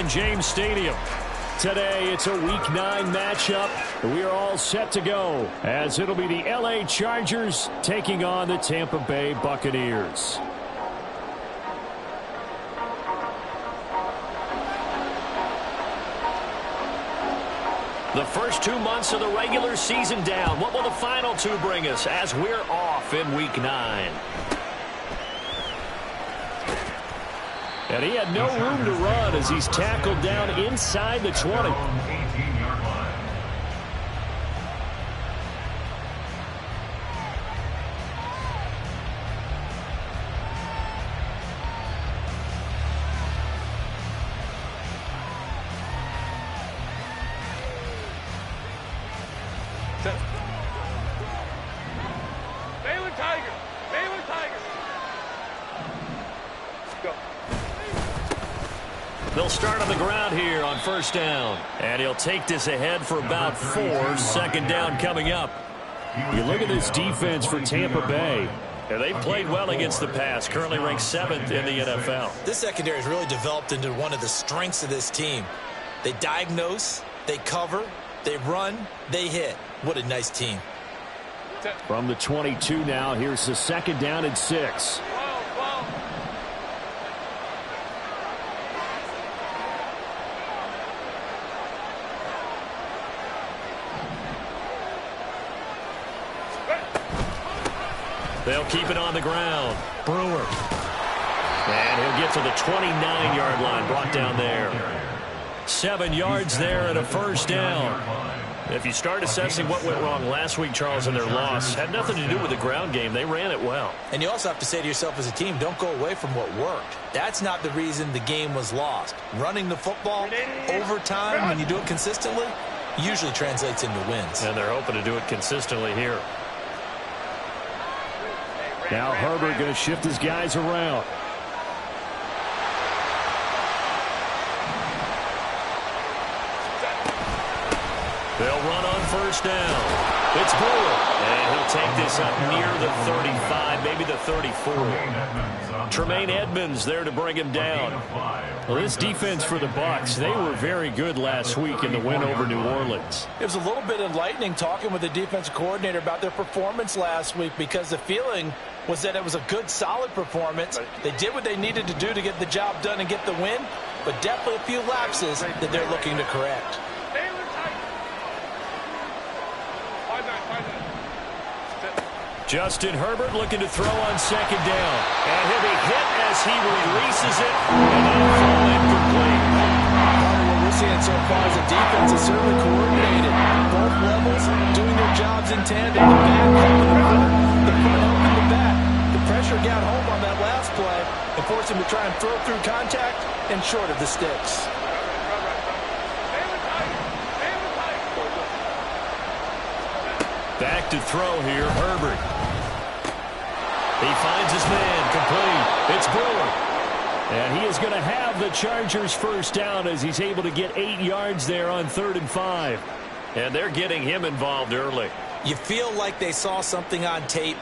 Raymond James Stadium. Today, it's a Week 9 matchup. We are all set to go, as it'll be the LA Chargers taking on the Tampa Bay Buccaneers. The first 2 months of the regular season down. What will the final 2 bring us as we're off in Week 9? And he had no room to run as he's tackled down inside the 20. They'll start on the ground here on first down. And he'll take this ahead for about 4. Second down coming up. You look at this defense for Tampa Bay. And they've played well against the pass. Currently ranked 7th in the NFL. This secondary has really developed into one of the strengths of this team. They diagnose, they cover, they run, they hit. What a nice team. From the 22 now, here's the second down and 6. They'll keep it on the ground. Brewer. And he'll get to the 29-yard line, brought down there. 7 yards there and a first down. If you start assessing what went wrong last week, Charles, in their loss, had nothing to do with the ground game. They ran it well. And you also have to say to yourself as a team, don't go away from what worked. That's not the reason the game was lost. Running the football over time, when you do it consistently, usually translates into wins. And they're hoping to do it consistently here. Now Herbert going to shift his guys around. They'll run on first down. It's Brewer. And he'll take this up near the 35, maybe the 34. Tremaine Edmonds there to bring him down. Well, this defense for the Bucs, they were very good last week in the win over New Orleans. It was a little bit enlightening talking with the defensive coordinator about their performance last week, because the feeling was that it was a good, solid performance. They did what they needed to do to get the job done and get the win, but definitely a few lapses that they're looking to correct. Justin Herbert looking to throw on second down. And he'll be hit as he releases it. And it'll fall incomplete. What we're seeing so far is the defense is certainly coordinated. Both levels doing their jobs in tandem. The back helping the front, the front helping the back. The pressure got home on that last play and forced him to try and throw through contact and short of the sticks. Back to throw here, Herbert. He finds his man, complete. It's Brewer. And he is going to have the Chargers first down as he's able to get 8 yards there on 3rd and 5. And they're getting him involved early. You feel like they saw something on tape,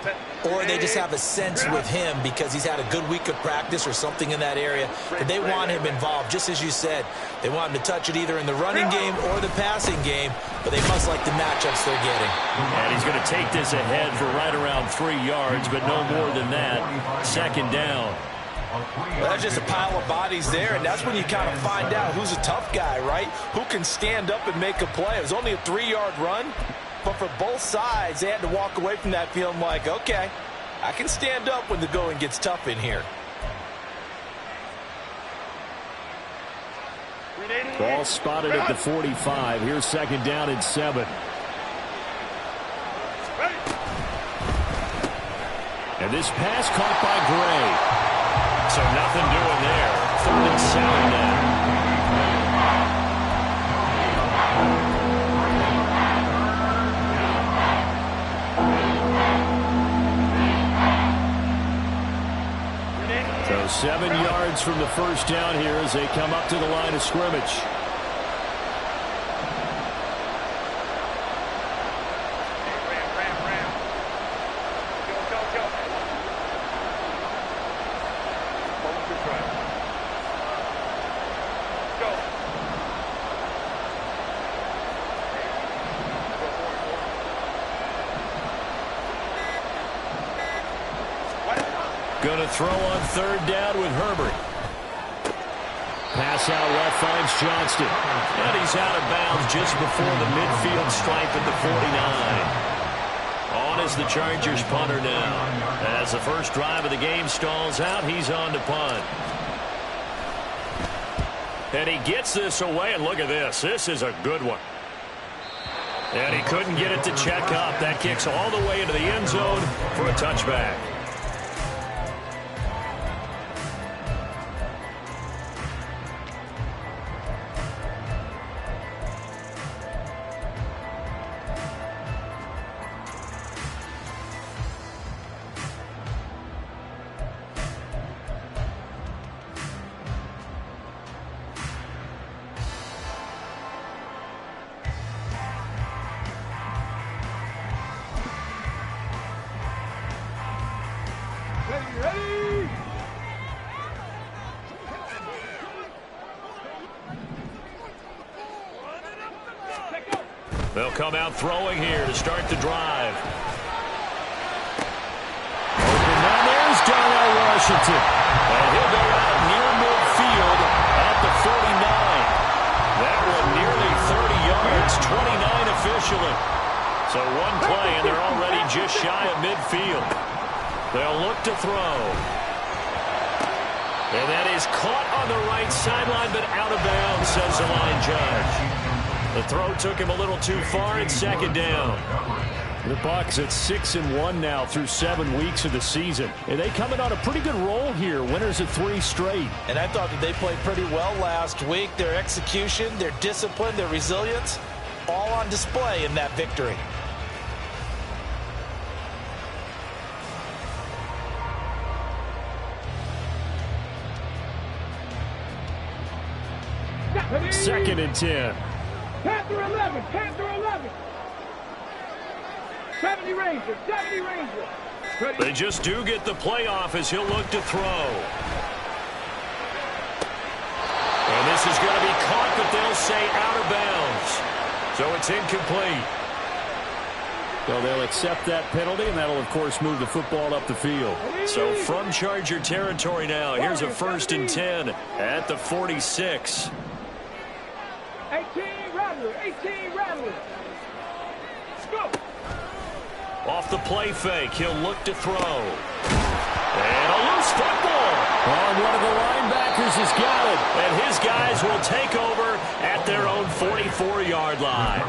or they just have a sense with him because he's had a good week of practice or something in that area, that they want him involved. Just as you said, they want him to touch it either in the running game or the passing game, but they must like the matchups they're getting. And he's going to take this ahead for right around 3 yards, but no more than that. Second down. Well, that's just a pile of bodies there, and that's when you kind of find out who's a tough guy, right? Who can stand up and make a play. It was only a 3-yard run, but for both sides, they had to walk away from that feeling like, okay, I can stand up when the going gets tough in here. Ball spotted at the 45. Here's second down and 7. And this pass caught by Gray. So nothing doing there. 3rd and 7 now. So 7 yards from the first down here as they come up to the line of scrimmage. Go. Going to throw on third down with Herbert. Pass out left finds Johnston. And he's out of bounds just before the midfield stripe at the 49. On is the Chargers punter now. As the first drive of the game stalls out, he's on to punt. And he gets this away, and look at this. This is a good one. And he couldn't get it to check up. That kicks all the way into the end zone for a touchback. They'll come out throwing here to start the drive. Open down, there's Darnell Washington. And he'll go out near midfield at the 49. That one nearly 30 yards, 29 officially. So one play, and they're already just shy of midfield. They'll look to throw. And that is caught on the right sideline, but out of bounds, says the line judge. The throw took him a little too far, and second down. The Bucs at 6-1 now through 7 weeks of the season. And they coming on a pretty good roll here. Winners of 3 straight. And I thought that they played pretty well last week. Their execution, their discipline, their resilience, all on display in that victory. Second and 10. Panther 11, Panther 11. 70 Rangers, 70 Rangers. They just do get the playoff as he'll look to throw. And this is going to be caught, but they'll say out of bounds. So it's incomplete. So they'll accept that penalty, and that'll, of course, move the football up the field. So from Charger territory now, here's a 1st and 10 at the 46. 18 Rattler, 18 Rattler. Let's go. Off the play fake, he'll look to throw. And a loose football. Oh, one of the linebackers has got it. And his guys will take over at their own 44-yard line.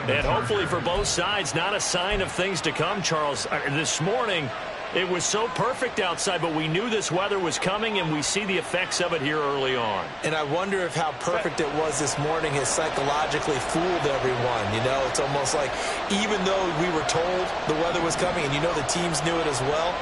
And hopefully for both sides, not a sign of things to come, Charles. This morning, it was so perfect outside, but we knew this weather was coming, and we see the effects of it here early on. And I wonder if how perfect it was this morning has psychologically fooled everyone. You know, it's almost like even though we were told the weather was coming, and you know the teams knew it as well,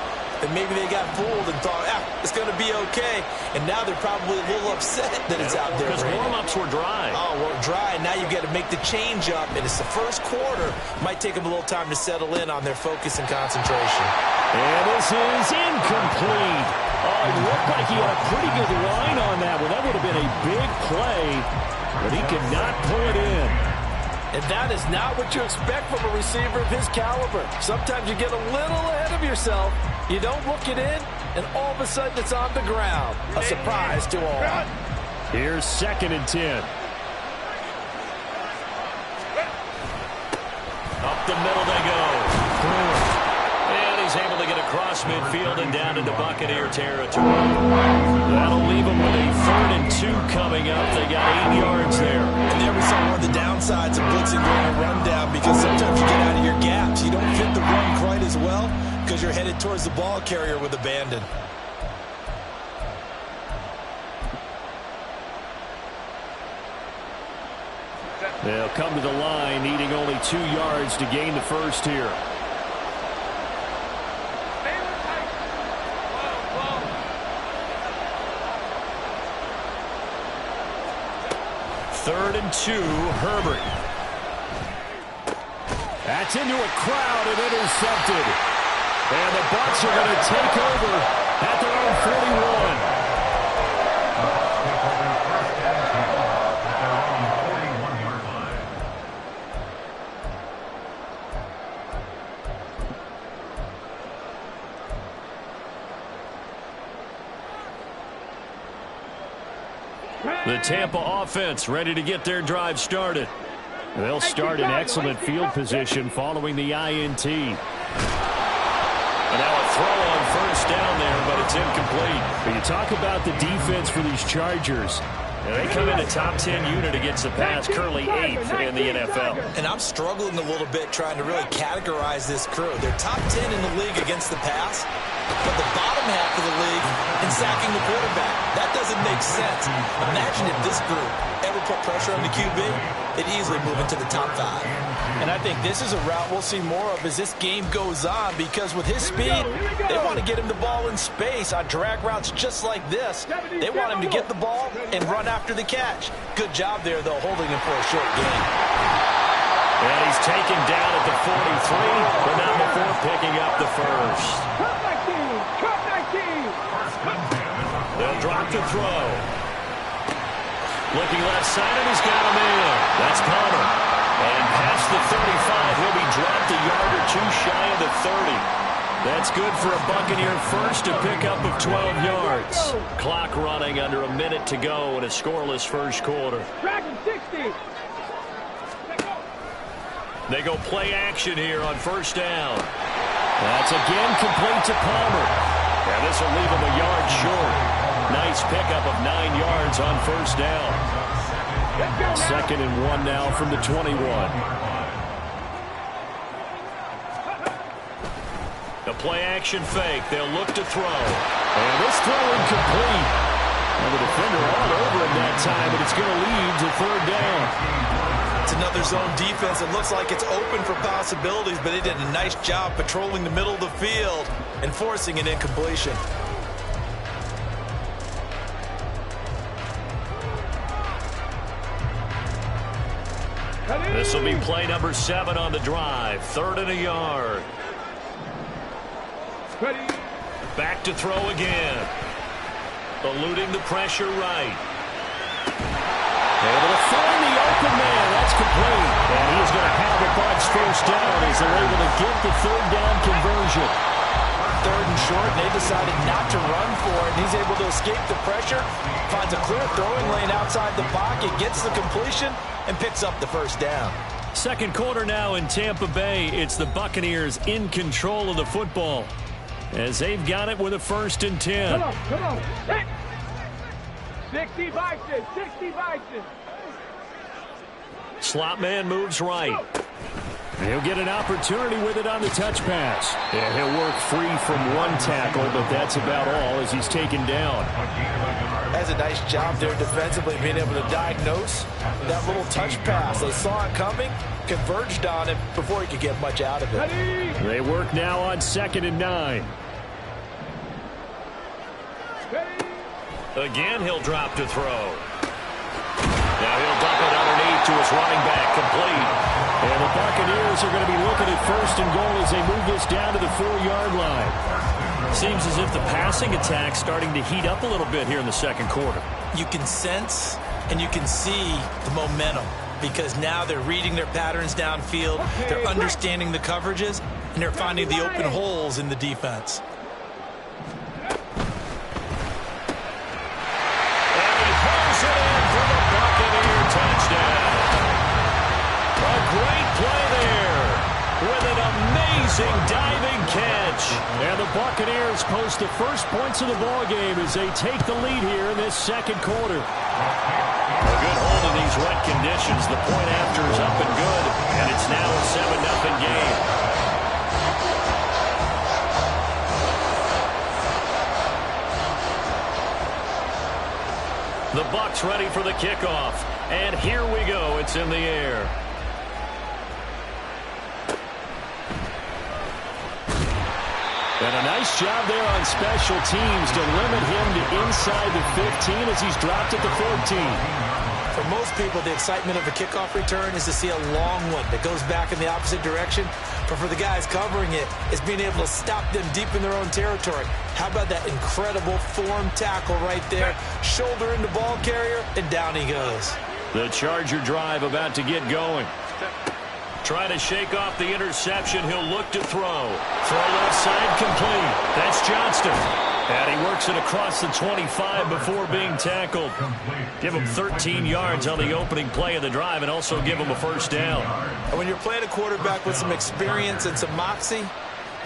and maybe they got fooled and thought, it's going to be okay. And now they're probably a little upset that it's out there. Because warm-ups were dry. Oh, well, dry. And now you got to make the change up. And it's the first quarter. Might take them a little time to settle in on their focus and concentration. And this is incomplete. Oh, it looked like he had a pretty good line on that one. That would have been a big play, but he could not pull it in. And that is not what you expect from a receiver of his caliber. Sometimes you get a little ahead of yourself. You don't look it in, and all of a sudden it's on the ground. A surprise to all. Here's 2nd and 10. Up the middle they go. And he's able to get across midfield and down into Buccaneer territory. That'll leave him with a 3rd and 2 coming up. They got 8 yards there. And there we saw one of the downsides of blitzing during a rundown, because sometimes you get out of your gaps. You don't fit the run quite as well because you're headed towards the ball carrier with abandon. They'll come to the line, needing only 2 yards to gain the first here. Third and 2, Herbert. That's into a crowd and intercepted. And the Bucs are going to take over at their own 41. The Tampa offense ready to get their drive started. They'll start in excellent field position following the INT. And now a throw on first down there, but it's incomplete. But you talk about the defense for these Chargers. They come in a top 10 unit against the pass, currently 8th in the NFL. And I'm struggling a little bit trying to really categorize this crew. They're top 10 in the league against the pass, but the bottom half of the league in sacking the quarterback. That doesn't make sense. Imagine if this group ever put pressure on the QB, they'd easily move into the top 5. And I think this is a route we'll see more of as this game goes on, because with his speed, they want to get him the ball in space on drag routes just like this. They want him to get the ball and run after the catch. Good job there, though, holding him for a short gain. And he's taken down at the 43, but not before picking up the first. Cut 19! Cut 19! They'll drop to throw. Looking left side, and he's got him in. That's Palmer. And past the 35, he'll be dropped a yard or two shy of the 30. That's good for a Buccaneer first, a pickup of 12 yards. Clock running under a minute to go in a scoreless first quarter. Dragon 60! They go play action here on first down. That's again complete to Palmer. And this will leave him a yard short. Nice pickup of 9 yards on first down. 2nd and 1 now from the 21. The play action fake. They'll look to throw. And this throw incomplete. And the defender all over him that time, but it's going to lead to 3rd down. It's another zone defense. It looks like it's open for possibilities, but they did a nice job patrolling the middle of the field and forcing an incompletion. This will be play number 7 on the drive. 3rd and a yard. Back to throw again. Eluding the pressure right. Able to find the open man. That's complete. And he's going to have the Bucs first down as they're able to get the 3rd down conversion. 3rd and short, and they decided not to run for it. And he's able to escape the pressure, finds a clear throwing lane outside the pocket, gets the completion, and picks up the first down. 2nd quarter now in Tampa Bay. It's the Buccaneers in control of the football as they've got it with a 1st and 10. Come on. 60 Bison, 60 Bison. Slot man moves right. He'll get an opportunity with it on the touch pass. And he'll work free from one tackle, but that's about all as he's taken down. Has a nice job there defensively, being able to diagnose that little touch pass. They saw it coming, converged on it before he could get much out of it. They work now on 2nd and 9. Again, he'll drop to throw. Now he'll dump it underneath to his running back, complete. And the Buccaneers are going to be looking at 1st and goal as they move this down to the 4-yard line. Seems as if the passing attack's starting to heat up a little bit here in the 2nd quarter. You can sense and you can see the momentum because now they're reading their patterns downfield, they're understanding the coverages, and they're finding the open holes in the defense. Touchdown. A great play there with an amazing diving catch. And the Buccaneers post the first points of the ballgame as they take the lead here in this 2nd quarter. A good hold in these wet conditions. The point after is up and good, and it's now a 7-0 game. The Bucs ready for the kickoff. And here we go. It's in the air. And a nice job there on special teams to limit him to inside the 15 as he's dropped at the 14. For most people, the excitement of a kickoff return is to see a long one that goes back in the opposite direction. But for the guys covering it, it's being able to stop them deep in their own territory. How about that incredible form tackle right there? Shoulder into ball carrier, and down he goes. The Charger drive about to get going. Trying to shake off the interception. He'll look to throw. Throw left side complete. That's Johnston. And he works it across the 25 before being tackled. Give him 13 yards on the opening play of the drive and also give him a first down. And when you're playing a quarterback with some experience and some moxie,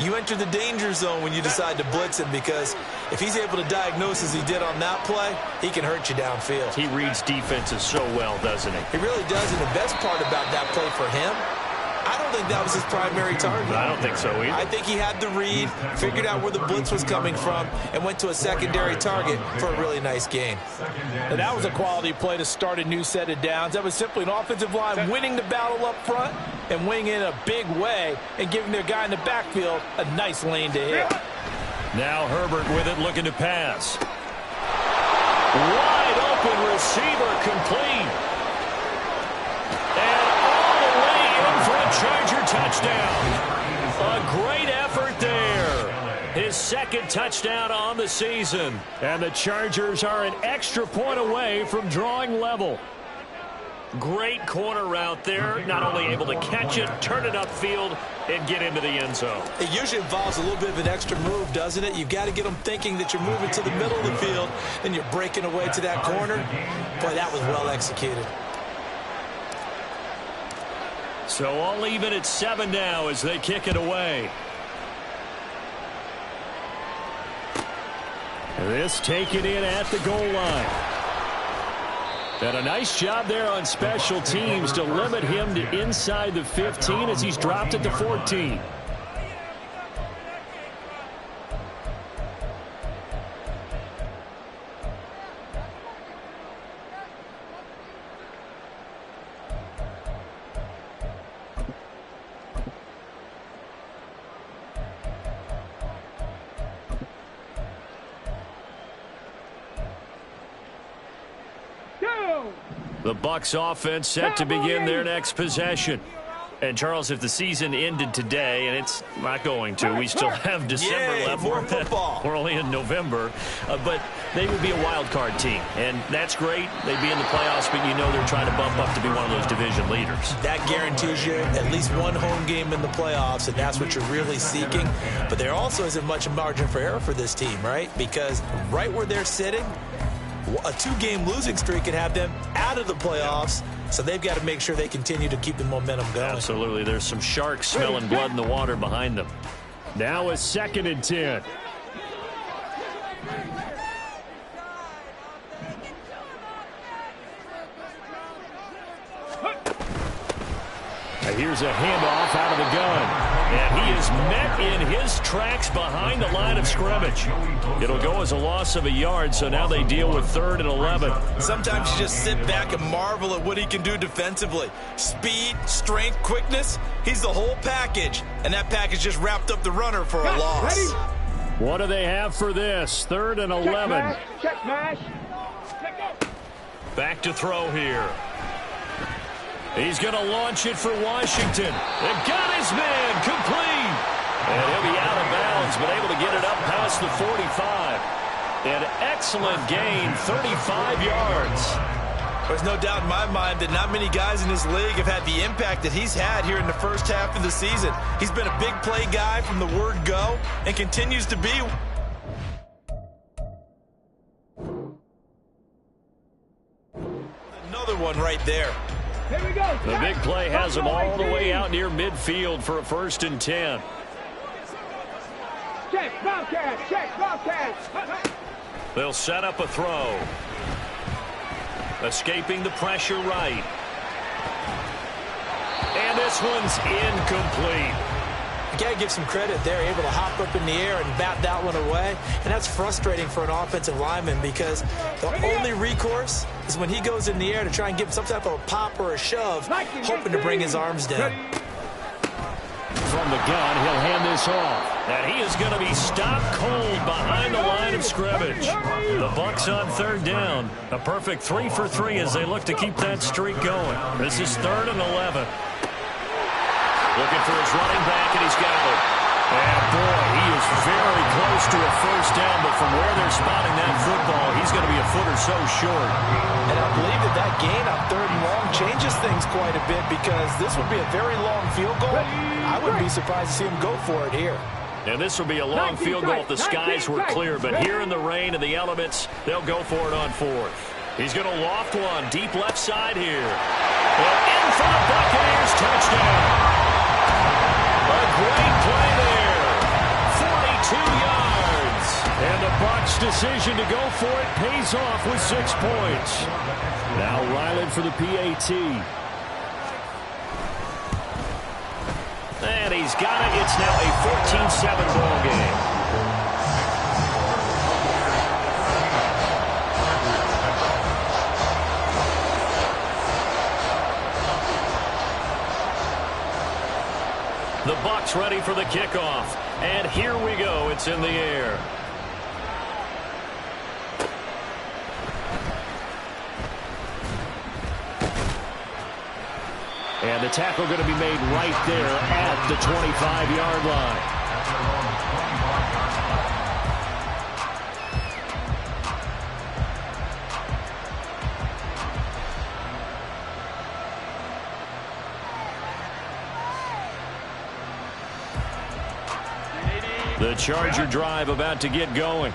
you enter the danger zone when you decide to blitz him, because if he's able to diagnose as he did on that play, he can hurt you downfield. He reads defenses so well, doesn't he? He really does, and the best part about that play for him, I don't think that was his primary target. I don't think so either. I think he had the read, figured out where the blitz was coming from, and went to a secondary target for a really nice gain. And that was a quality play to start a new set of downs. That was simply an offensive line winning the battle up front and winning in a big way and giving their guy in the backfield a nice lane to hit. Now Herbert with it, looking to pass. Wide open receiver, complete. And all the way in for a Charger touchdown. A great effort there. His second touchdown on the season. And the Chargers are an extra point away from drawing level. Great corner route there. Not only able to catch it, turn it upfield, and get into the end zone. It usually involves a little bit of an extra move, doesn't it? You've got to get them thinking that you're moving to the middle of the field, and you're breaking away to that corner. Boy, that was well executed. So all even at 7 now as they kick it away. This taken in at the goal line. And a nice job there on special teams to limit him to inside the 15 as he's dropped it to 14. The Bucs offense set to begin their next possession. And, Charles, if the season ended today, and it's not going to, we still have December left. More football. We're only in November. But they would be a wild card team. And that's great. They'd be in the playoffs, but you know they're trying to bump up to be one of those division leaders. That guarantees you at least one home game in the playoffs, and that's what you're really seeking. But there also isn't much margin for error for this team, right? Because right where they're sitting, a 2-game losing streak could have them out of the playoffs, so they've got to make sure they continue to keep the momentum going. Absolutely. There's some sharks smelling blood in the water behind them. Now a 2nd and 10. Here's a handoff out of the gun. And he is met in his tracks behind the line of scrimmage. It'll go as a loss of a yard, so now they deal with 3rd and 11. Sometimes you just sit back and marvel at what he can do defensively. Speed, strength, quickness, he's the whole package. And that package just wrapped up the runner for a loss. What do they have for this? 3rd and 11. Check mash. Back to throw here. He's going to launch it for Washington. And got his man complete. And he'll be out of bounds, but able to get it up past the 45. An excellent gain, 35 yards. There's no doubt in my mind that not many guys in this league have had the impact that he's had here in the first half of the season. He's been a big play guy from the word go and continues to be. Another one right there. Here we go. The big play has them all the way out near midfield for a 1st and 10. Check, Bobcat. Check, Bobcat. They'll set up a throw. Escaping the pressure right. And this one's incomplete. You got to give some credit. They're able to hop up in the air and bat that one away. And that's frustrating for an offensive lineman because the only recourse is when he goes in the air to try and give some type of a pop or a shove, hoping to bring his arms down. From the gun, he'll hand this off. And he is going to be stopped cold behind the line of scrimmage. The Bucs on 3rd down. A perfect 3 for 3 as they look to keep that streak going. This is 3rd and 11. Looking for his running back, and he's got it. And, boy, he is very close to a first down, but from where they're spotting that football, he's going to be a foot or so short. And I believe that gain on 3rd and long changes things quite a bit because this would be a very long field goal. I wouldn't be surprised to see him go for it here. And this will be a long field goal if the skies were clear. But here in the rain and the elements, they'll go for it on fourth. He's going to loft one deep left side here. And in for the Buccaneers touchdown. A great play there. 42 yards. And the Bucs' decision to go for it pays off with 6 points. Now Ryland for the PAT. And he's got it. It's now a 14-7 ball game. The Bucs ready for the kickoff. And here we go. It's in the air. And the tackle going to be made right there at the 25-yard line. The Charger drive about to get going.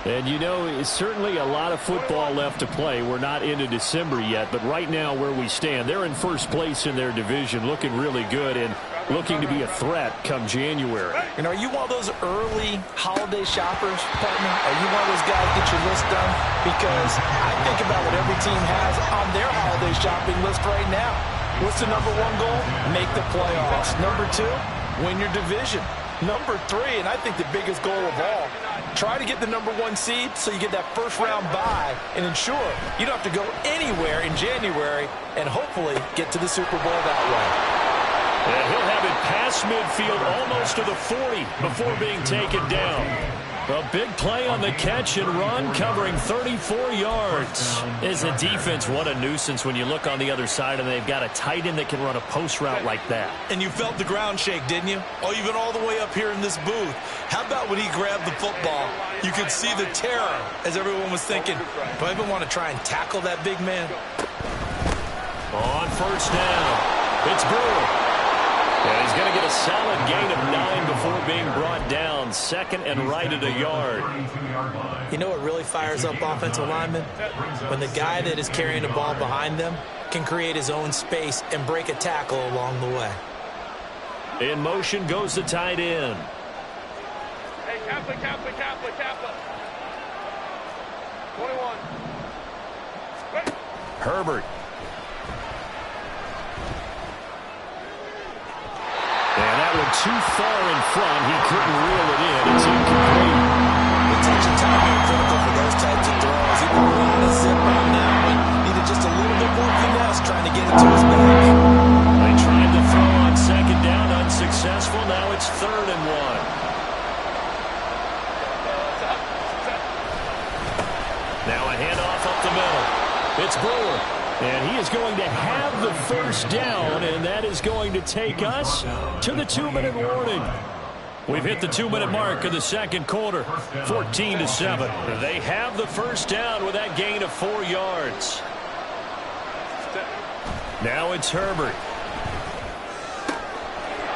And, you know, it's certainly a lot of football left to play. We're not into December yet, but right now where we stand, they're in first place in their division, looking really good and looking to be a threat come January. And are you one of those early holiday shoppers, partner? Are you one of those guys get your list done? Because I think about what every team has on their holiday shopping list right now. What's the number one goal? Make the playoffs. Number two, win your division. Number three, and I think the biggest goal of all, try to get the number one seed so you get that first round bye and ensure you don't have to go anywhere in January and hopefully get to the Super Bowl that way. And he'll have it past midfield almost to the 40 before being taken down. A big play on the catch and run, covering 34 yards. As a defense, what a nuisance when you look on the other side and they've got a tight end that can run a post route like that. And you felt the ground shake, didn't you? Oh, even all the way up here in this booth. How about when he grabbed the football? You could see the terror as everyone was thinking, do I even want to try and tackle that big man? On first down, it's Brewer. And he's going to get a solid gain of 9 before being brought down. Second and right at a yard. You know what really fires up offensive linemen? When the guy that is carrying the ball behind them can create his own space and break a tackle along the way. In motion goes the tight end. Hey, Kaplan. 21. Herbert. And that one too far in front. He couldn't reel it in. It's incomplete. The touch and timing are critical for those types of throws. He put a lot of zip on that one. Needed just a little bit more finesse trying to get it to his back. They tried to throw on second down, unsuccessful. Now it's 3rd and 1. Now a handoff up the middle. It's Brewer. And he is going to have the first down, and that is going to take us to the 2-minute warning. We've hit the 2-minute mark of the second quarter, 14-7. They have the first down with that gain of 4 yards. Now it's Herbert.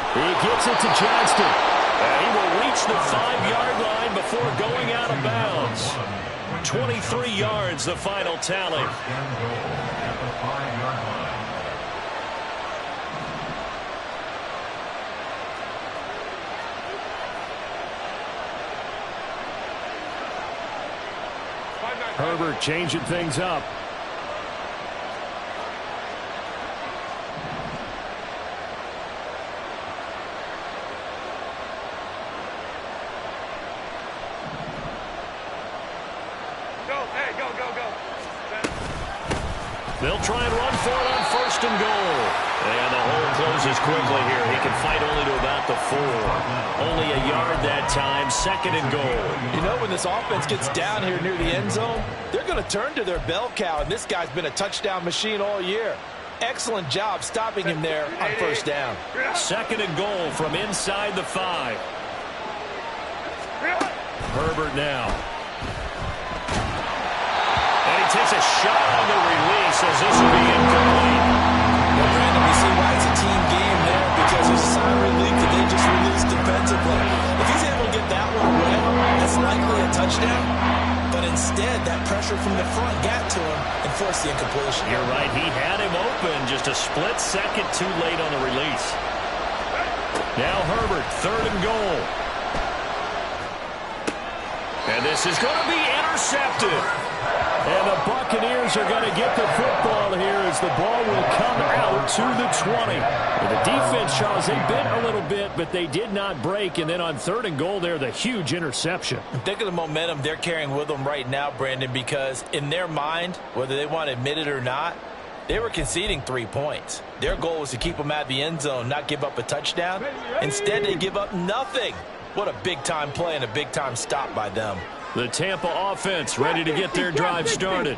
He gets it to Johnston. And he will reach the 5-yard line before going out of bounds. 23 yards, the final tally. Herbert changing things up. They'll try and run for it on 1st and goal. And the hole closes quickly here. He can fight only to about the 4. Only a yard that time. 2nd and goal. You know, when this offense gets down here near the end zone, they're going to turn to their bell cow, and this guy's been a touchdown machine all year. Excellent job stopping him there on 1st down. 2nd and goal from inside the 5. Herbert now. And he takes a shot on the release as this will be incomplete. Well, Brandon, we see why it's a team game there, because there's a sign of relief that they just released defensively. If he's force the incompletion. You're right. He had him open just a split second too late on the release. Now Herbert, 3rd and goal. And this is going to be intercepted. And the Buccaneers are going to get the football here as the ball will come out to the 20. And the defense, Charles, they bit a little bit, but they did not break. And then on 3rd and goal there, the huge interception. Think of the momentum they're carrying with them right now, Brandon, because in their mind, whether they want to admit it or not, they were conceding 3 points. Their goal was to keep them at the end zone, not give up a touchdown. Instead, they give up nothing. What a big-time play and a big-time stop by them. The Tampa offense ready to get their drive started.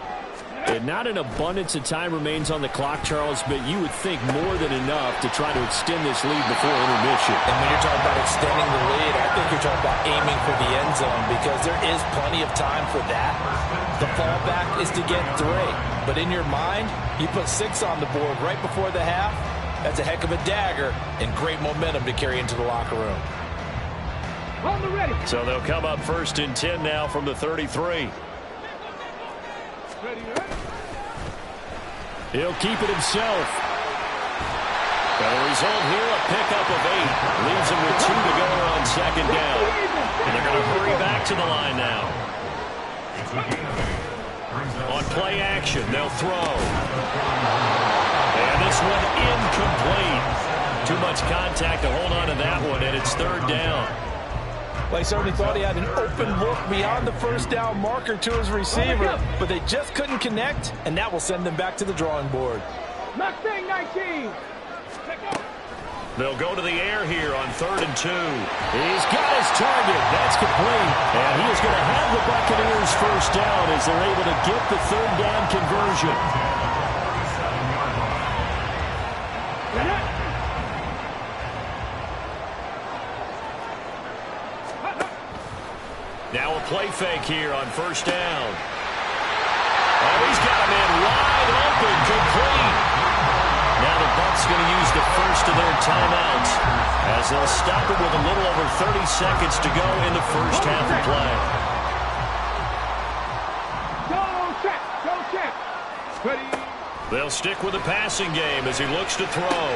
And not an abundance of time remains on the clock, Charles, but you would think more than enough to try to extend this lead before intermission. And when you're talking about extending the lead, I think you're talking about aiming for the end zone because there is plenty of time for that. The fallback is to get 3. But in your mind, you put 6 on the board right before the half. That's a heck of a dagger and great momentum to carry into the locker room. So they'll come up 1st and 10 now from the 33. He'll keep it himself. Well, the result here, a pickup of 8. Leaves him with 2 to go on 2nd down. And they're going to hurry back to the line now. On play action, they'll throw. And this one incomplete. Too much contact to hold on to that one, and it's 3rd down. Well, he certainly thought he had an open look beyond the 1st down marker to his receiver, but they just couldn't connect, and that will send them back to the drawing board. Mustang 19. They'll go to the air here on 3rd and 2. He's got his target. That's complete. And he is going to have the Buccaneers 1st down as they're able to get the 3rd down conversion. Now a play fake here on 1st down. Oh, he's got him in wide open, complete. Now the Bucs going to use the first of their timeouts as they'll stop it with a little over 30 seconds to go in the first half of play. Go check. Ready. They'll stick with the passing game as he looks to throw.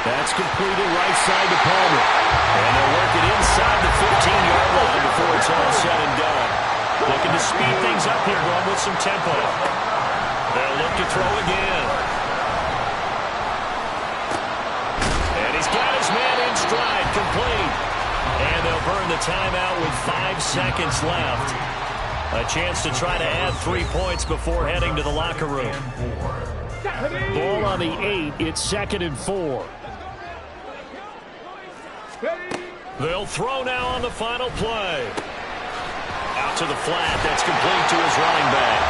That's completed right side to Palmer. And they'll work it inside the 15-yard line before it's all said and done. Looking to speed things up here, going with some tempo. They'll look to throw again. And he's got his man in stride, complete. And they'll burn the timeout with 5 seconds left. A chance to try to add 3 points before heading to the locker room. Ball on the 8. It's 2nd and 4. They'll throw now on the final play. Out to the flat. That's complete to his running back.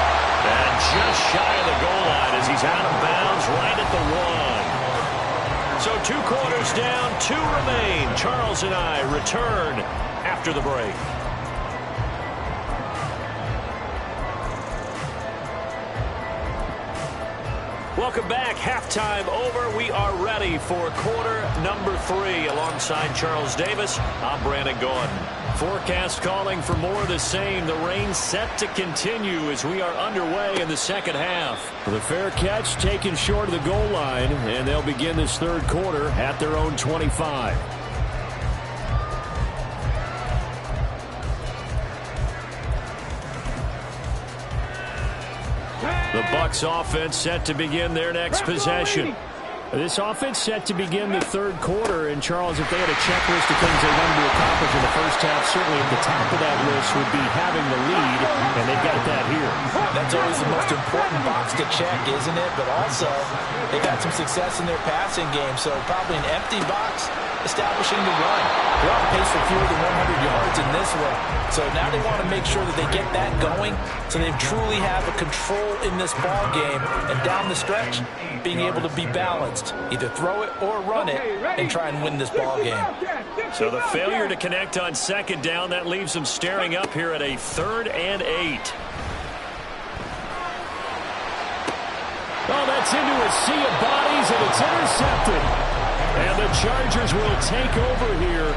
And just shy of the goal line as he's out of bounds right at the 1. So 2 quarters down, 2 remain. Charles and I return after the break. Welcome back. Halftime over. We are ready for quarter number 3. Alongside Charles Davis, I'm Brandon Gordon. Forecast calling for more of the same. The rain set to continue as we are underway in the second half. The fair catch taken short of the goal line, and they'll begin this 3rd quarter at their own 25. The Bucs offense set to begin their next possession. This offense set to begin the 3rd quarter, and Charles, if they had a checklist of things they wanted to accomplish in the first half, certainly at the top of that list would be having the lead, and they've got that here. That's always the most important box to check, isn't it? But also, they've had some success in their passing game, so probably an empty box establishing the run. They're on pace for fewer than 100 yards in this one, so now they want to make sure that they get that going so they truly have a control in this ball game, and down the stretch, being able to be balanced. Either throw it or run it and try and win this ball game. So the failure to connect on 2nd down, that leaves them staring up here at a 3rd and 8. Oh, that's into a sea of bodies, and it's intercepted. And the Chargers will take over here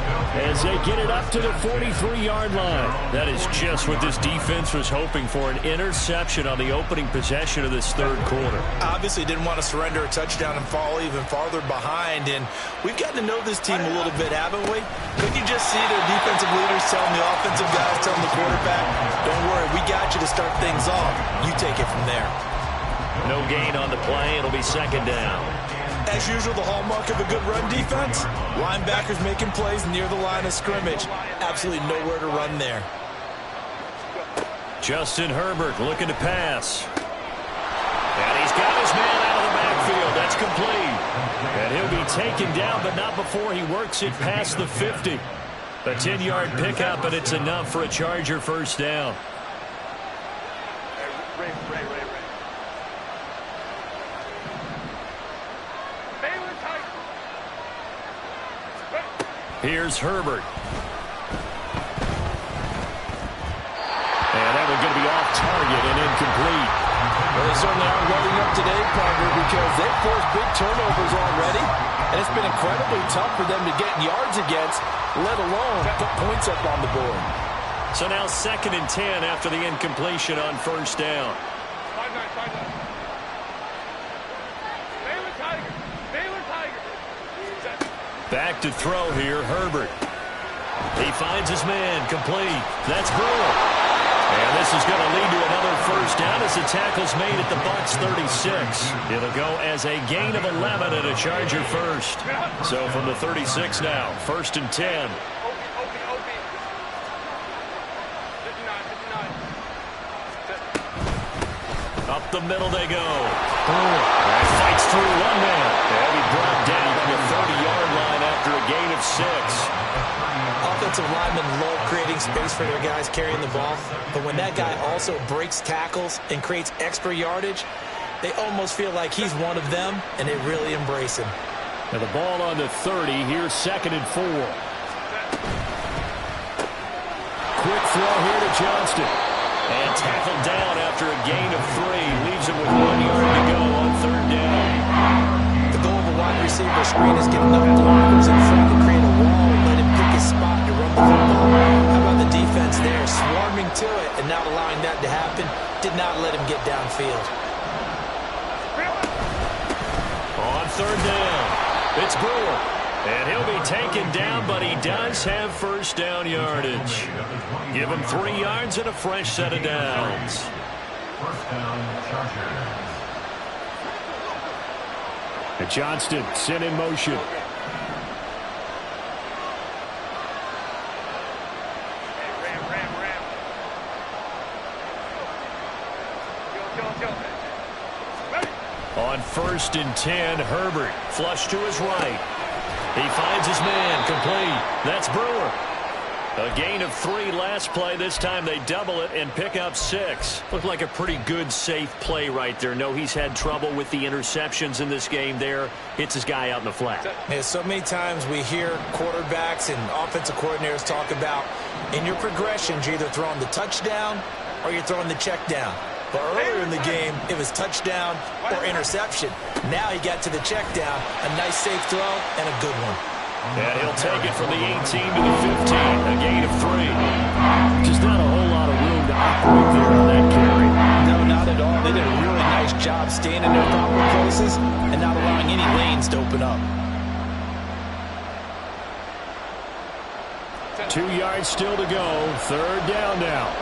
as they get it up to the 43-yard line. That is just what this defense was hoping for, an interception on the opening possession of this third quarter. Obviously didn't want to surrender a touchdown and fall even farther behind, and we've gotten to know this team a little bit, haven't we? Couldn't you just see their defensive leaders telling the offensive guys, telling the quarterback, don't worry, we got you to start things off. You take it from there. No gain on the play. It'll be second down. As usual, the hallmark of a good run defense, linebackers making plays near the line of scrimmage. Absolutely nowhere to run there. Justin Herbert looking to pass. And he's got his man out of the backfield. That's complete. And he'll be taken down, but not before he works it past the 50. A 10-yard pickup, and it's enough for a Charger first down. Here's Herbert. And that one's going to be off target and incomplete. Well, they certainly aren't letting up today, partner, because they've forced big turnovers already, and it's been incredibly tough for them to get yards against, let alone put points up on the board. So now 2nd and 10 after the incompletion on first down. Back to throw here, Herbert. He finds his man, complete. That's Brewer. And this is going to lead to another first down as the tackle's made at the Bucs 36. It'll go as a gain of 11 and a Charger first. So from the 36 now, 1st and 10. Up the middle they go. And fights through one man. And he brought down on the 30-yard line after a gain of 6. Offensive linemen love creating space for their guys carrying the ball, but when that guy also breaks tackles and creates extra yardage, they almost feel like he's one of them, and they really embrace him. And the ball on the 30. Here's 2nd and 4. Quick throw here to Johnston. And tackled down after a gain of 3. Leaves him with 1 yard to go on 3rd down. The goal of a wide receiver screen is get enough blockers in front to create a wall and let him pick his spot to run the football. How about the defense there, swarming to it and not allowing that to happen? Did not let him get downfield. On 3rd down, it's Brewer. And he'll be taken down, but he does have first down yardage. Give him 3 yards and a fresh set of downs. First down, Chargers. And Johnston sent in motion. On 1st and 10, Herbert flush to his right. He finds his man, complete. That's Brewer. A gain of 3 last play. This time they double it and pick up 6. Looked like a pretty good, safe play right there. No, he's had trouble with the interceptions in this game there. Hits his guy out in the flat. Yeah, so many times we hear quarterbacks and offensive coordinators talk about in your progressions, you're either throwing the touchdown or you're throwing the check down. But earlier in the game, it was touchdown or interception. Now he got to the check down, a nice safe throw, and a good one. And he'll take it from the 18 to the 15, a gain of 3. Just not a whole lot of room to operate there on that carry. No, not at all. They did a really nice job staying in their proper places and not allowing any lanes to open up. 2 yards still to go. 3rd down now.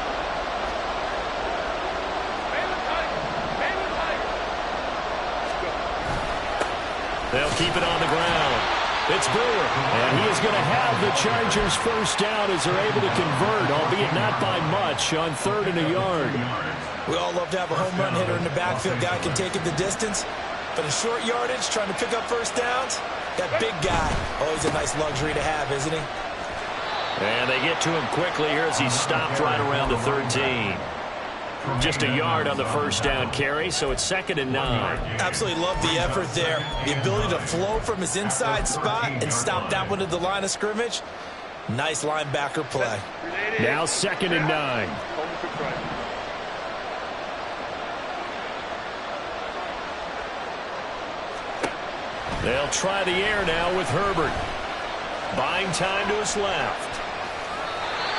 They'll keep it on the ground. It's Brewer, and he is going to have the Chargers first down as they're able to convert, albeit not by much, on 3rd and a yard. We all love to have a home run hitter in the backfield. Guy can take it the distance. But in short yardage, trying to pick up first downs, that big guy, always a nice luxury to have, isn't he? And they get to him quickly here as he's stopped right around the 13. Just a yard on the first down carry, so it's 2nd and 9. Absolutely love the effort there. The ability to flow from his inside spot and stop that one at the line of scrimmage. Nice linebacker play. Now 2nd and 9. They'll try the air now with Herbert. Buying time to his left.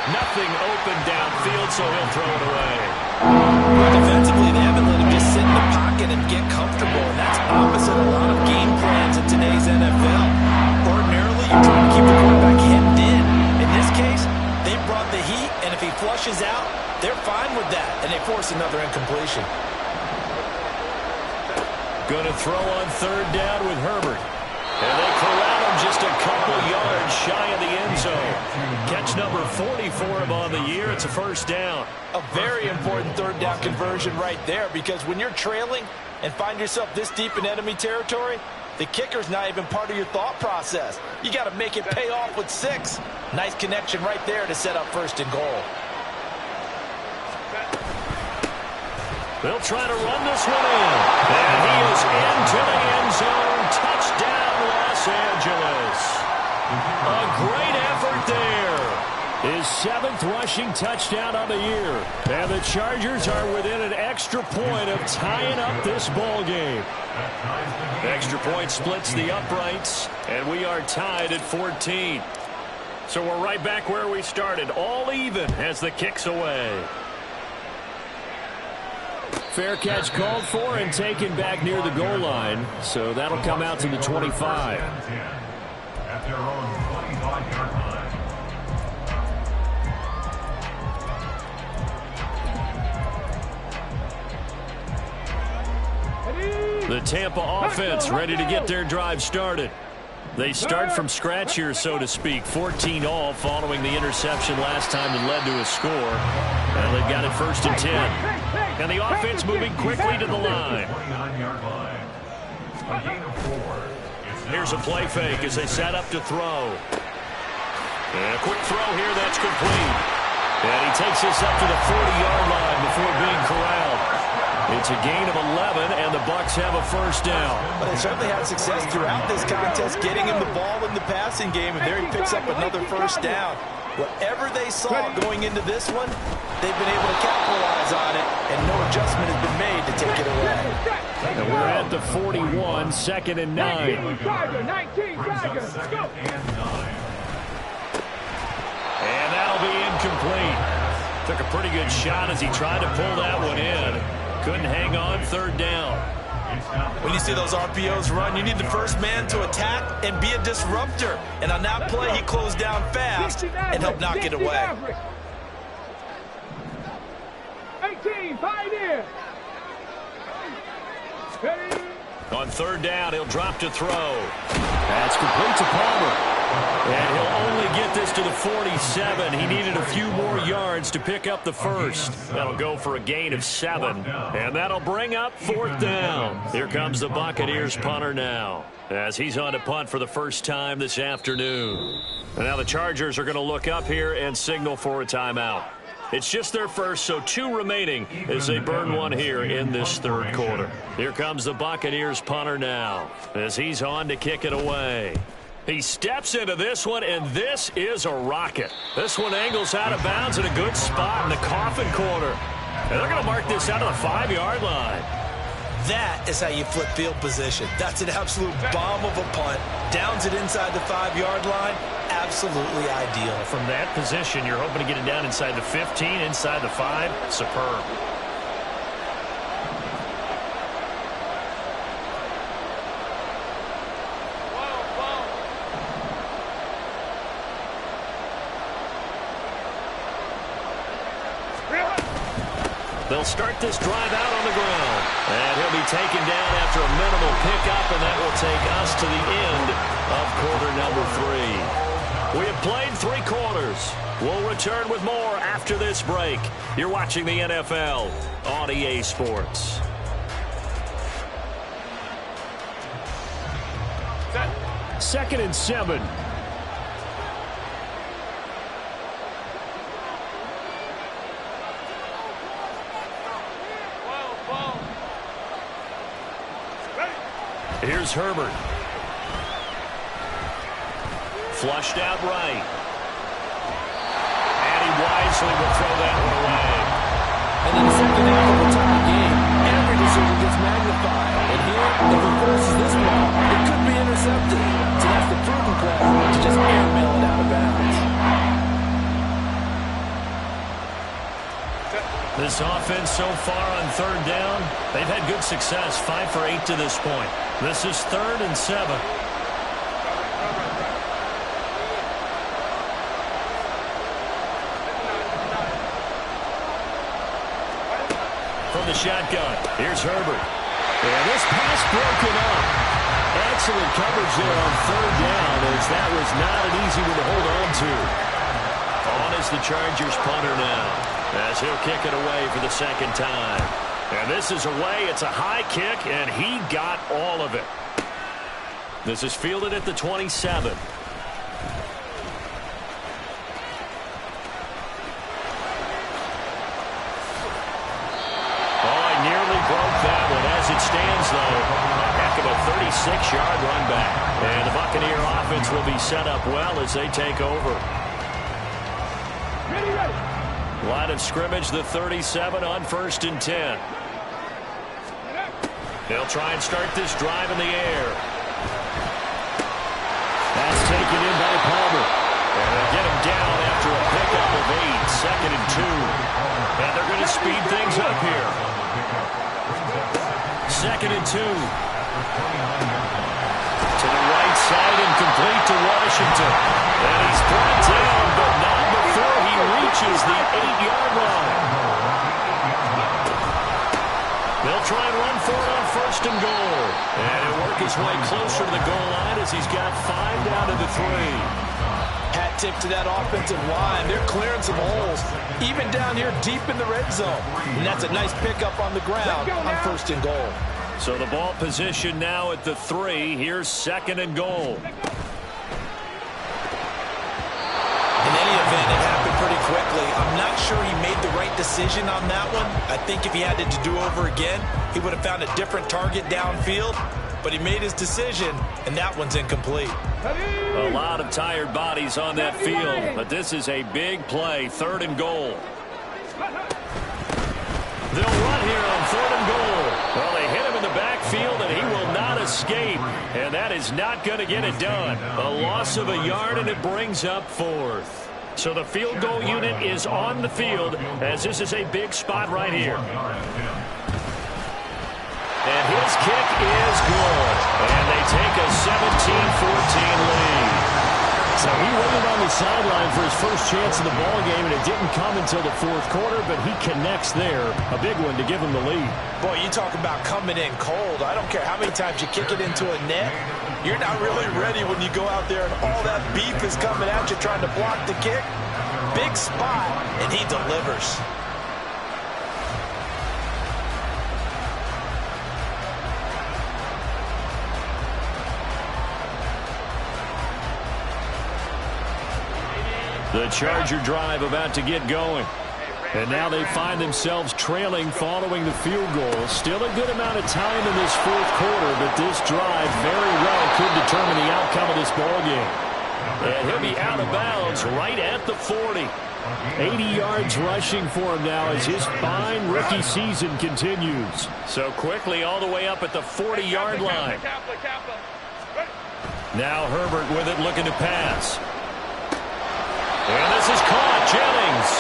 Nothing open downfield, so he'll throw it away. Well, defensively, they haven't let him just sit in the pocket and get comfortable, and that's opposite a lot of game plans in today's NFL. Ordinarily, you're trying to keep the quarterback hemmed in. In this case, they brought the heat, and if he flushes out, they're fine with that, and they force another incompletion. Going to throw on third down with Herbert. And they corral him just a couple yards shy of the end zone. Catch number 40 for him on the year. It's a first down. A very important third down conversion right there, because when you're trailing and find yourself this deep in enemy territory, the kicker's not even part of your thought process. You got to make it pay off with 6. Nice connection right there to set up first and goal. They'll try to run this one in. And he is into the end zone. Touchdown, Los Angeles. A great effort there. His 7th rushing touchdown on the year. And the Chargers are within an extra point of tying up this ball game. Extra point splits the uprights, and we are tied at 14. So we're right back where we started, all even as the kick's away. Fair catch called for and taken back near the goal line. So that'll come out to the 25. At their own 25-yard line. The Tampa offense ready to get their drive started. They start from scratch here, so to speak. 14 all following the interception last time that led to a score. And they've got it first and 10. And the offense moving quickly to the line. 29-yard line. A gain of 4. Here's a play fake as they set up to throw. And a quick throw here, that's complete. And he takes this up to the 40-yard line before being corralled. It's a gain of 11, and the Bucs have a first down. But they certainly had success throughout this contest, getting him the ball in the passing game, and there he picks up another first down. Whatever they saw going into this one, they've been able to capitalize on it, and no adjustment has been made to take it away. And we're at the 41, 2nd and 9. 19 Tiger, let's go. And that'll be incomplete. Took a pretty good shot as he tried to pull that one in. Couldn't hang on, third down. When you see those RPOs run, you need the first man to attack and be a disruptor. And on that play, he closed down fast and helped knock it away. 18, pioneer. On third down, he'll drop to throw. That's complete to Palmer. And he'll only get this to the 47. He needed a few more yards to pick up the first. That'll go for a gain of 7. And that'll bring up 4th down. Here comes the Buccaneers punter now, as he's on to punt for the first time this afternoon. And now the Chargers are going to look up here and signal for a timeout. It's just their first, so 2 remaining as they burn one here in this third quarter. Here comes the Buccaneers punter now, as he's on to kick it away. He steps into this one, and this is a rocket. This one angles out of bounds in a good spot in the coffin corner. And they're going to mark this out of the 5-yard line. That is how you flip field position. That's an absolute bomb of a punt. Downs it inside the 5-yard line. Absolutely ideal. From that position, you're hoping to get it down inside the 15, inside the 5. Superb. They'll start this drive out on the ground. And he'll be taken down after a minimal pickup, and that will take us to the end of quarter number 3. We have played 3 quarters. We'll return with more after this break. You're watching the NFL on EA Sports. Second and 7. Here's Herbert. Flushed out right. And he wisely will throw that one away. And in the second half of the tie game, every decision gets magnified. And here, if he forces this one, it could be intercepted. This offense so far on third down, they've had good success, 5 for 8 to this point. This is 3rd and 7. From the shotgun, here's Herbert. And this pass broken up. Excellent coverage there on third down, as that was not an easy one to hold on to. On is the Chargers punter now, as he'll kick it away for the second time. And this is away. It's a high kick, and he got all of it. This is fielded at the 27. Broke that one. As it stands, though, a heck of a 36-yard run back. And the Buccaneer offense will be set up well as they take over. Line of scrimmage, the 37 on 1st and 10. They'll try and start this drive in the air. That's taken in by Palmer. And they'll get him down after a pickup of 8, 2nd and 2. And they're going to speed things up here. 2nd and 2. To the right side and complete to Washington. And he's brought down, but not before he reaches the 8-yard line. They'll try and run for it on 1st and goal. And he'll work his way closer to the goal line as he's got 5 down to the 3. Hat tip to that offensive line. They're clearing some holes, even down here deep in the red zone. And that's a nice pickup on the ground on 1st and goal. So the ball position now at the 3. Here's 2nd and goal. In any event, it happened pretty quickly. I'm not sure he made the right decision on that one. I think if he had it to do over again, he would have found a different target downfield. But he made his decision, and that one's incomplete. A lot of tired bodies on that field, but this is a big play, 3rd and goal. They'll run here on 3rd and goal. Well, they hit him in the backfield, and he will not escape. And that is not going to get it done. A loss of a yard, and it brings up 4th. So the field goal unit is on the field, as this is a big spot right here. And his kick is good. And they take a 17-14 lead. So he waited on the sideline for his first chance in the ball game, and it didn't come until the 4th quarter, but he connects there. A big one to give him the lead. Boy, you talk about coming in cold. I don't care how many times you kick it into a net. You're not really ready when you go out there and all that beef is coming at you trying to block the kick. Big spot, and he delivers. The Charger drive about to get going. And now they find themselves trailing following the field goal. Still a good amount of time in this 4th quarter, but this drive very well could determine the outcome of this ball game. And he'll be out of bounds right at the 40. 80 yards rushing for him now as his fine rookie season continues. So quickly all the way up at the 40-yard line. Now Herbert with it, looking to pass. And this is caught. Jennings.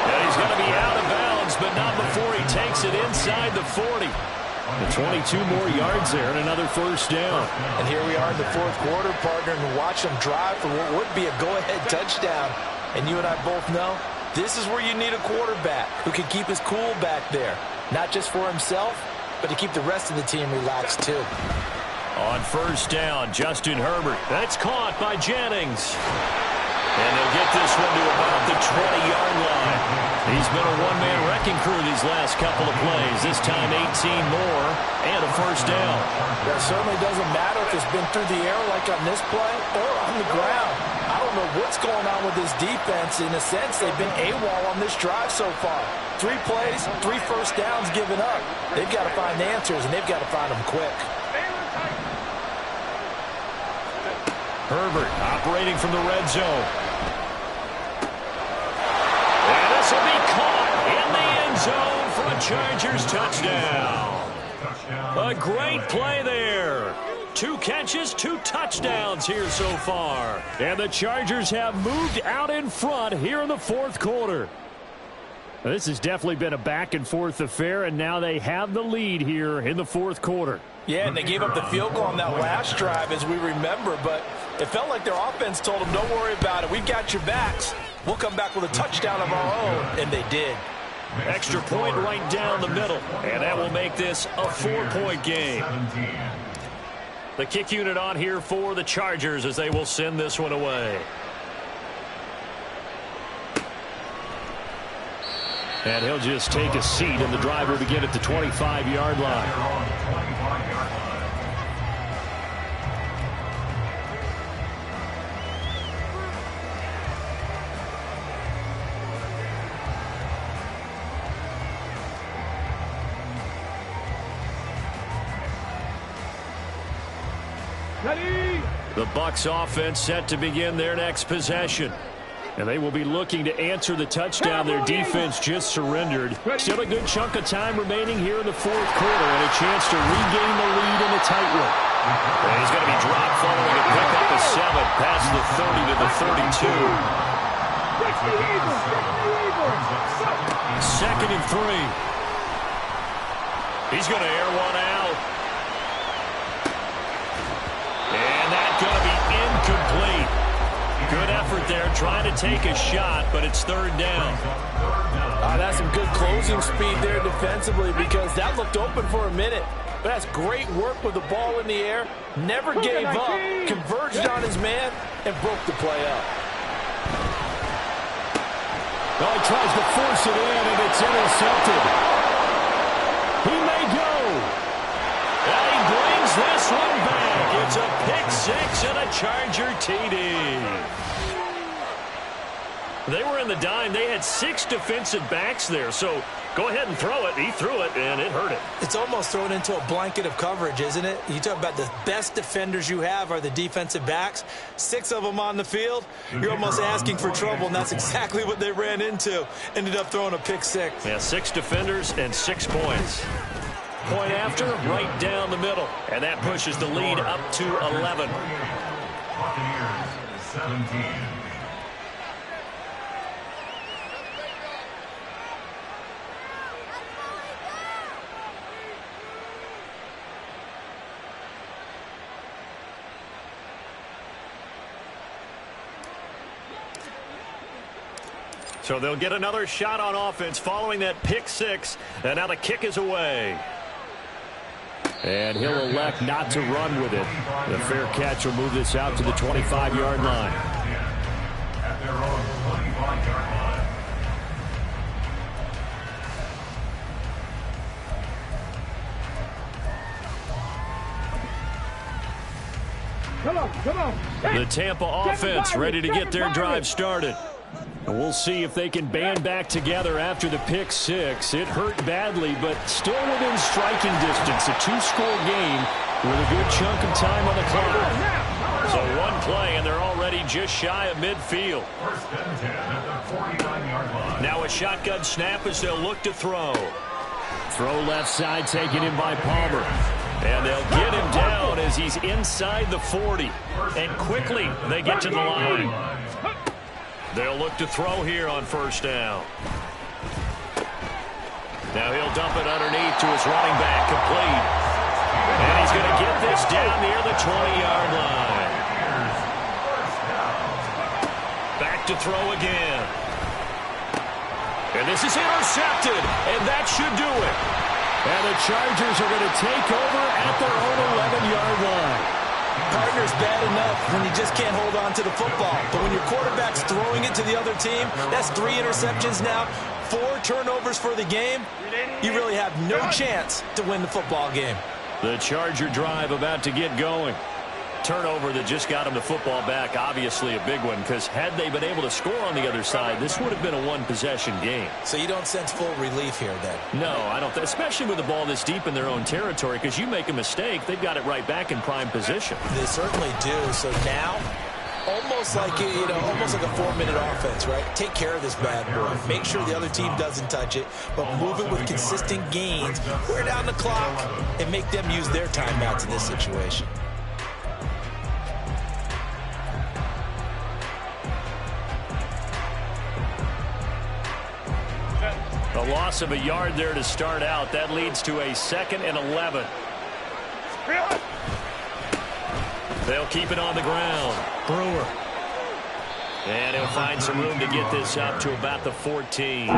And he's going to be out of bounds, but not before he takes it inside the 40. And 22 more yards there and another 1st down. And here we are in the 4th quarter, partner, and watch him drive for what would be a go-ahead touchdown. And you and I both know this is where you need a quarterback who can keep his cool back there. Not just for himself, but to keep the rest of the team relaxed too. On 1st down, Justin Herbert. That's caught by Jennings. And they'll get this one to about the 20-yard line. He's been a one-man wrecking crew these last couple of plays. This time 18 more and a 1st down. It certainly doesn't matter if it's been through the air like on this play or on the ground. I don't know what's going on with this defense. In a sense, they've been AWOL on this drive so far. 3 plays, 3 1st downs given up. They've got to find answers, and they've got to find them quick. Herbert operating from the red zone. And this will be caught in the end zone for a Chargers touchdown. A great play there. 2 catches, 2 touchdowns here so far. And the Chargers have moved out in front here in the 4th quarter. This has definitely been a back-and-forth affair, and now they have the lead here in the fourth quarter. Yeah, and they gave up the field goal on that last drive, as we remember, but it felt like their offense told them, don't worry about it. We've got your backs. We'll come back with a touchdown of our own, and they did. Extra point right down the middle, and that will make this a 4-point game. The kick unit on here for the Chargers as they will send this one away. And he'll just take a seat, and the drive will begin at the 25-yard line. The Bucs offense set to begin their next possession. And they will be looking to answer the touchdown their defense just surrendered. Still a good chunk of time remaining here in the fourth quarter and a chance to regain the lead in a tight one. And he's going to be dropped following a pickup of 7 past the 30 to the 32. 2nd and 3. He's going to air one out. And that's going to be incomplete. Good effort there, trying to take a shot, but it's 3rd down. That's some good closing speed there defensively because that looked open for a minute. But that's great work with the ball in the air. Never gave up, converged on his man, and broke the play up. Oh, he tries to force it in, and it's intercepted. He may go. And he brings this one back. It's a pick-6 and a Charger TD. They were in the dime. They had 6 defensive backs there, so go ahead and throw it. He threw it, and it hurt it. It's almost thrown into a blanket of coverage, isn't it? You talk about the best defenders you have are the defensive backs. 6 of them on the field. You're almost asking for trouble, and that's exactly what they ran into. Ended up throwing a pick-6. Yeah, 6 defenders and 6 points. Point after, right down the middle. And that pushes the lead up to 11. Buccaneers 17. So they'll get another shot on offense following that pick-6. And now the kick is away. And he'll elect not to run with it. The fair catch will move this out to the 25-yard line. At their own 25-yard line. Come on. The Tampa offense ready to get their drive started. And we'll see if they can band back together after the pick-6. It hurt badly, but still within striking distance. A 2-score game with a good chunk of time on the clock. So one play, and they're already just shy of midfield. 1st and 10 at the 49-yard line. Now a shotgun snap as they'll look to throw. Throw left side taken in by Palmer. And they'll get him down as he's inside the 40. And quickly they get to the line. They'll look to throw here on 1st down. Now he'll dump it underneath to his running back, complete. And he's going to get this down near the 20-yard line. Back to throw again. And this is intercepted, and that should do it. And the Chargers are going to take over at their own 11-yard line. Partner's bad enough when you just can't hold on to the football. But when your quarterback's throwing it to the other team, that's 3 interceptions now, 4 turnovers for the game. You really have no chance to win the football game. The Charger drive about to get going. Turnover that just got him the football back, obviously a big one, because had they been able to score on the other side, this would have been a 1-possession game. So you don't sense full relief here then? No, I don't, especially with the ball this deep in their own territory, because you make a mistake, they've got it right back in prime position. They certainly do. So now, almost like almost like a 4-minute offense, right? Take care of this bad boy. Make sure the other team doesn't touch it, but move it with consistent gains. Wear down the clock and make them use their timeouts in this situation. Loss of a yard there to start out. That leads to a 2nd and 11. They'll keep it on the ground. Brewer. And he'll find some room to get this up to about the 14. 4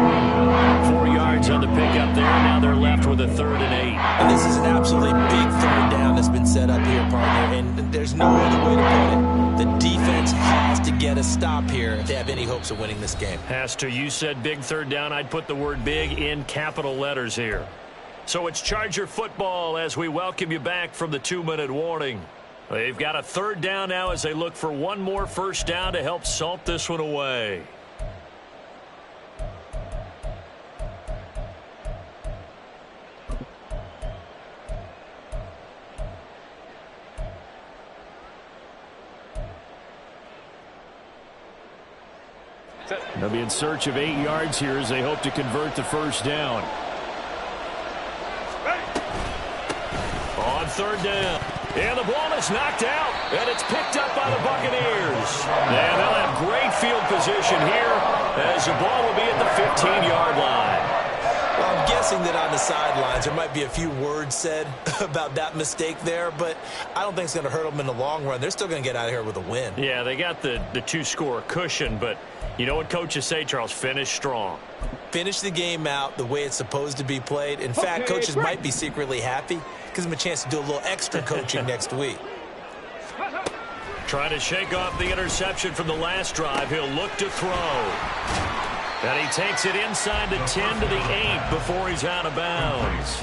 yards on the pickup there. Now they're left with a 3rd and 8. And this is an absolutely big 3rd down that's been set up here, partner. And there's no other way to put it. The defense has to get a stop here if they have any hopes of winning this game. Has to. You said big 3rd down. I'd put the word big in capital letters here. So it's Charger football as we welcome you back from the 2-minute warning. They've got a 3rd down now as they look for one more 1st down to help salt this one away. They'll be in search of 8 yards here as they hope to convert the 1st down. On 3rd down. And the ball is knocked out, and it's picked up by the Buccaneers. And they'll have great field position here as the ball will be at the 15-yard line. Well, I'm guessing that on the sidelines there might be a few words said about that mistake there, but I don't think it's going to hurt them in the long run. They're still going to get out of here with a win. Yeah, they got the 2-score cushion, but you know what coaches say, Charles? Finish strong. Finish the game out the way it's supposed to be played. In fact, coaches might be secretly happy. Gives them a chance to do a little extra coaching next week. Trying to shake off the interception from the last drive. He'll look to throw. And he takes it inside the 10 to the 8 before he's out of bounds.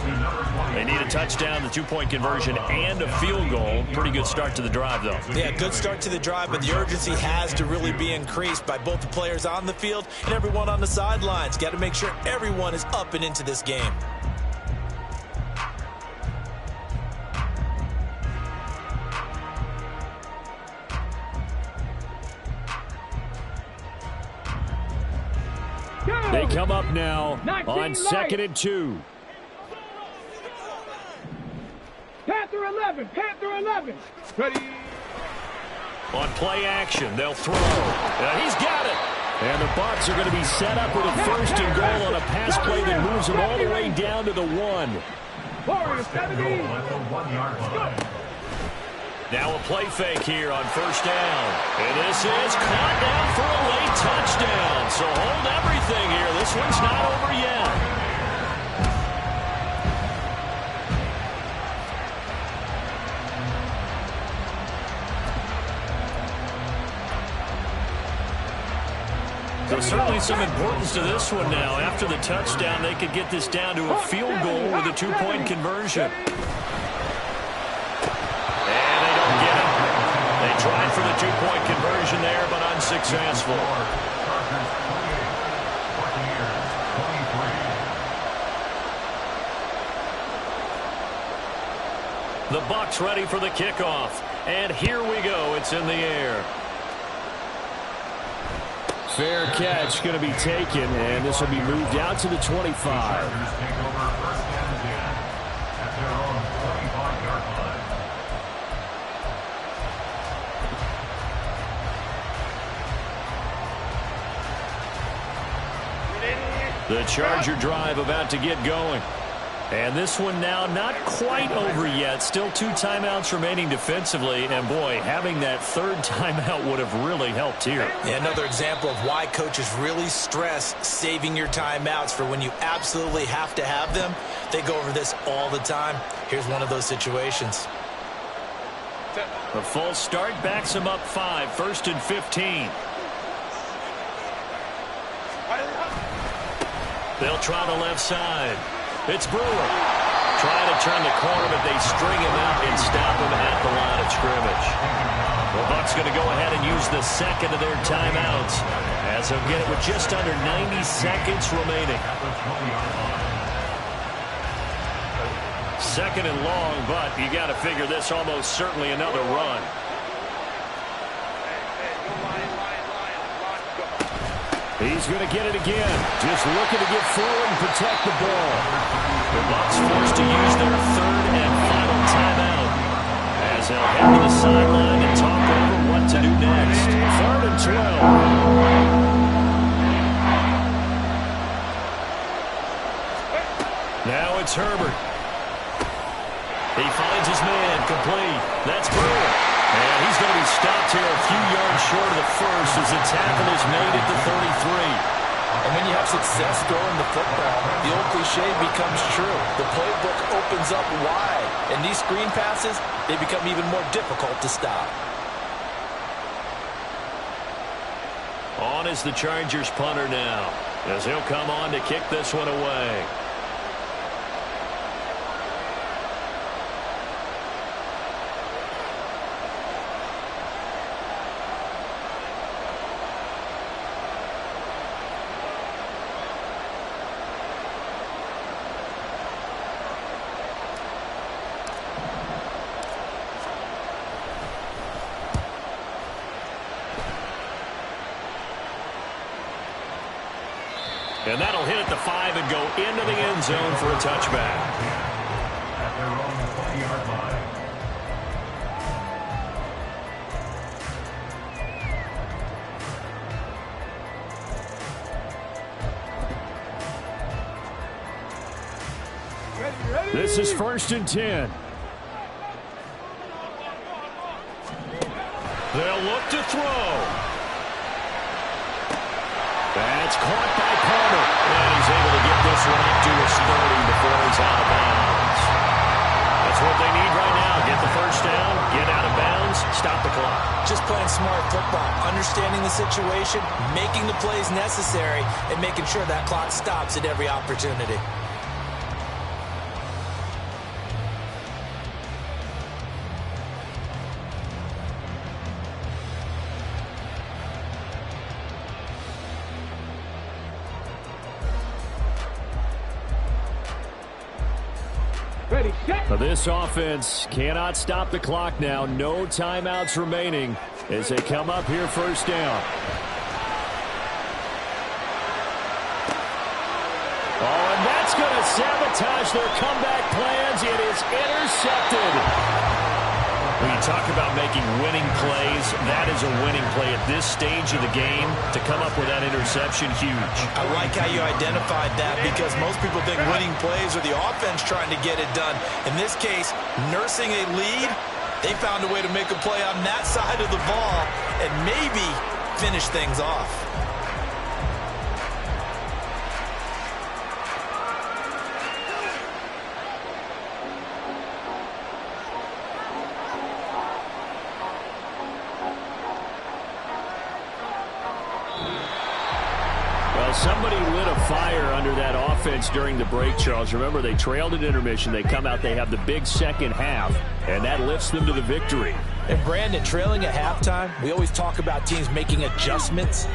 They need a touchdown, the 2-point conversion, and a field goal. Pretty good start to the drive, though. Yeah, good start to the drive, but the urgency has to really be increased by both the players on the field and everyone on the sidelines. Got to make sure everyone is up and into this game. They come up now on 2nd and 2. Panther 11, Panther 11. Ready. On play action, they'll throw. He's got it. And the Bucs are going to be set up with a 1st and goal on a pass play that moves them all the way down to the 1. Warriors 70. Now a play fake here on 1st down. And this is caught down for a late touchdown. So hold everything here. This one's not over yet. There's certainly some importance to this one now. After the touchdown, they could get this down to a field goal with a 2-point conversion. Tried for the 2-point conversion there, but unsuccessful. The Bucs ready for the kickoff. And here we go. It's in the air. Fair catch going to be taken, and this will be moved out to the 25. The Charger drive about to get going. And this one now not quite over yet. Still 2 timeouts remaining defensively. And, boy, having that 3rd timeout would have really helped here. Yeah, another example of why coaches really stress saving your timeouts for when you absolutely have to have them. They go over this all the time. Here's one of those situations. The false start backs him up 5. 1st and 15. They'll try the left side. It's Brewer. Trying to turn the corner, but they string him out and stop him at the line of scrimmage. The Bucs going to go ahead and use the 2nd of their timeouts as they'll get it with just under 90 seconds remaining. 2nd and long, but you got to figure this almost certainly another run. He's going to get it again. Just looking to get forward and protect the ball. The Bucs forced to use their 3rd and final timeout as they'll head to the sideline and talk over what to do next. 3rd and 12. it's Herbert. He finds his man, complete. That's Brewer. And he's going to be stopped here a few yards short of the first as the tackle is made at the 33. And when you have success throwing the football, the old cliche becomes true. The playbook opens up wide. And these screen passes, they become even more difficult to stop. On is the Chargers punter now, as he'll come on to kick this one away. And that'll hit at the 5 and go into the end zone for a touchback. At their own 20-yard line. This is 1st and 10. They'll look to throw. That's caught by Palmer. And he's able to get this one up to his 30 before he's out of bounds. That's what they need right now. Get the first down, get out of bounds, stop the clock. Just playing smart football, understanding the situation, making the plays necessary, and making sure that clock stops at every opportunity. Ready, set. This offense cannot stop the clock now. No timeouts remaining as they come up here 1st down. Oh, and that's going to sabotage their comeback plans. It is intercepted. When you talk about making winning plays, that is a winning play at this stage of the game. To come up with that interception, huge. I like how you identified that because most people think winning plays are the offense trying to get it done. In this case, nursing a lead, they found a way to make a play on that side of the ball and maybe finish things off. Somebody lit a fire under that offense during the break, Charles. Remember, they trailed at intermission. They come out, they have the big second half, and that lifts them to the victory. And Brandon, trailing at halftime, we always talk about teams making adjustments.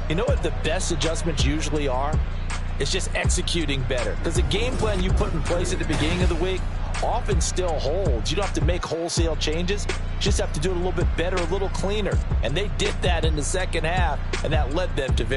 You know what the best adjustments usually are? It's just executing better. Because the game plan you put in place at the beginning of the week often still holds. You don't have to make wholesale changes. You just have to do it a little bit better, a little cleaner. And they did that in the second half, and that led them to victory.